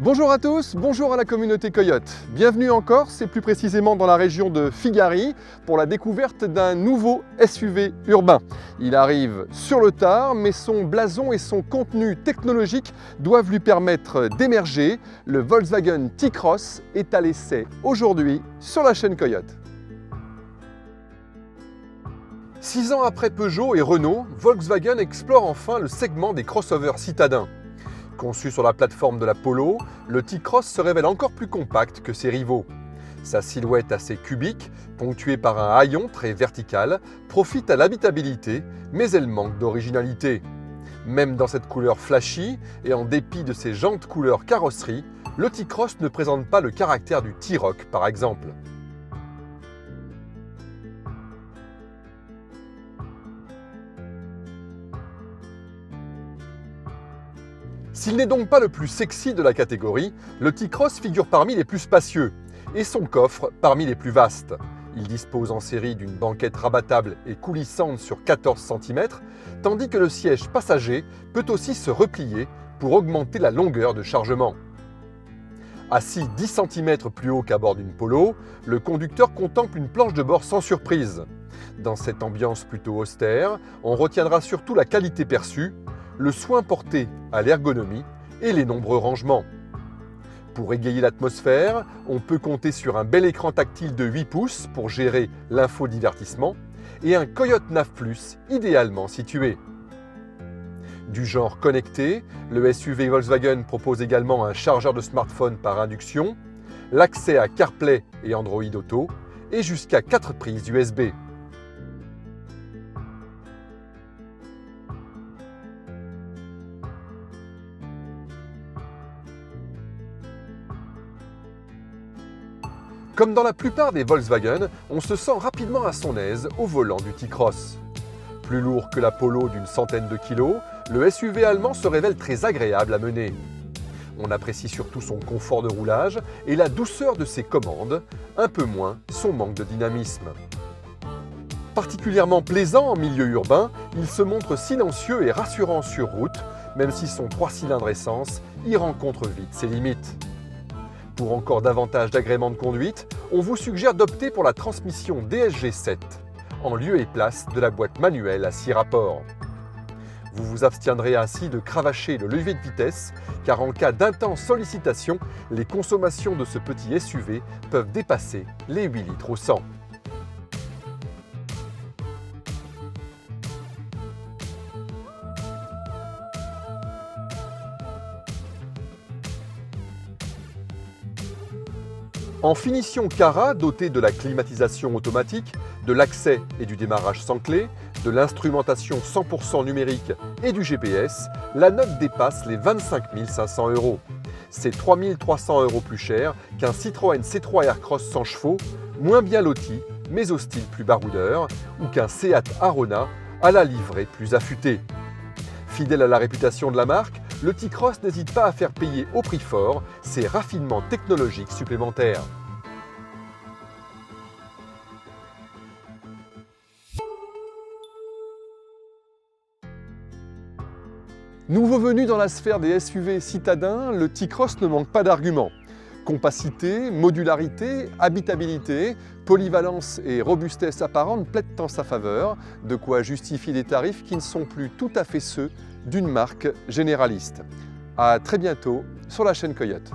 Bonjour à tous, bonjour à la communauté Coyote. Bienvenue en Corse et plus précisément dans la région de Figari pour la découverte d'un nouveau SUV urbain. Il arrive sur le tard, mais son blason et son contenu technologique doivent lui permettre d'émerger. Le Volkswagen T-Cross est à l'essai aujourd'hui sur la chaîne Coyote. 6 ans après Peugeot et Renault, Volkswagen explore enfin le segment des crossovers citadins. Conçu sur la plateforme de la Polo, le T-Cross se révèle encore plus compact que ses rivaux. Sa silhouette assez cubique, ponctuée par un haillon très vertical, profite à l'habitabilité, mais elle manque d'originalité. Même dans cette couleur flashy, et en dépit de ses jantes couleur carrosserie, le T-Cross ne présente pas le caractère du T-Roc par exemple. S'il n'est donc pas le plus sexy de la catégorie, le T-Cross figure parmi les plus spacieux et son coffre parmi les plus vastes. Il dispose en série d'une banquette rabattable et coulissante sur 14 cm, tandis que le siège passager peut aussi se replier pour augmenter la longueur de chargement. Assis 10 cm plus haut qu'à bord d'une Polo, le conducteur contemple une planche de bord sans surprise. Dans cette ambiance plutôt austère, on retiendra surtout la qualité perçue, le soin porté à l'ergonomie et les nombreux rangements. Pour égayer l'atmosphère, on peut compter sur un bel écran tactile de 8 pouces pour gérer l'infodivertissement et un Coyote Nav Plus idéalement situé. Du genre connecté, le SUV Volkswagen propose également un chargeur de smartphone par induction, l'accès à CarPlay et Android Auto et jusqu'à 4 prises USB. Comme dans la plupart des Volkswagen, on se sent rapidement à son aise au volant du T-Cross. Plus lourd que la Polo d'une centaine de kilos, le SUV allemand se révèle très agréable à mener. On apprécie surtout son confort de roulage et la douceur de ses commandes, un peu moins son manque de dynamisme. Particulièrement plaisant en milieu urbain, il se montre silencieux et rassurant sur route, même si son 3 cylindres essence y rencontre vite ses limites. Pour encore davantage d'agrément de conduite, on vous suggère d'opter pour la transmission DSG 7, en lieu et place de la boîte manuelle à 6 rapports. Vous vous abstiendrez ainsi de cravacher le levier de vitesse, car en cas d'intense sollicitation, les consommations de ce petit SUV peuvent dépasser les 8 litres au 100. En finition Cara, dotée de la climatisation automatique, de l'accès et du démarrage sans clé, de l'instrumentation 100% numérique et du GPS, la note dépasse les 25 500 €. C'est 3 300 € plus cher qu'un Citroën C3 Aircross 100 chevaux, moins bien loti, mais au style plus baroudeur, ou qu'un Seat Arona à la livrée plus affûtée. Fidèle à la réputation de la marque, le T-Cross n'hésite pas à faire payer au prix fort ses raffinements technologiques supplémentaires. Nouveau venu dans la sphère des SUV citadins, le T-Cross ne manque pas d'arguments. Compacité, modularité, habitabilité, polyvalence et robustesse apparente plaident en sa faveur, de quoi justifier des tarifs qui ne sont plus tout à fait ceux d'une marque généraliste. À très bientôt sur la chaîne Coyote.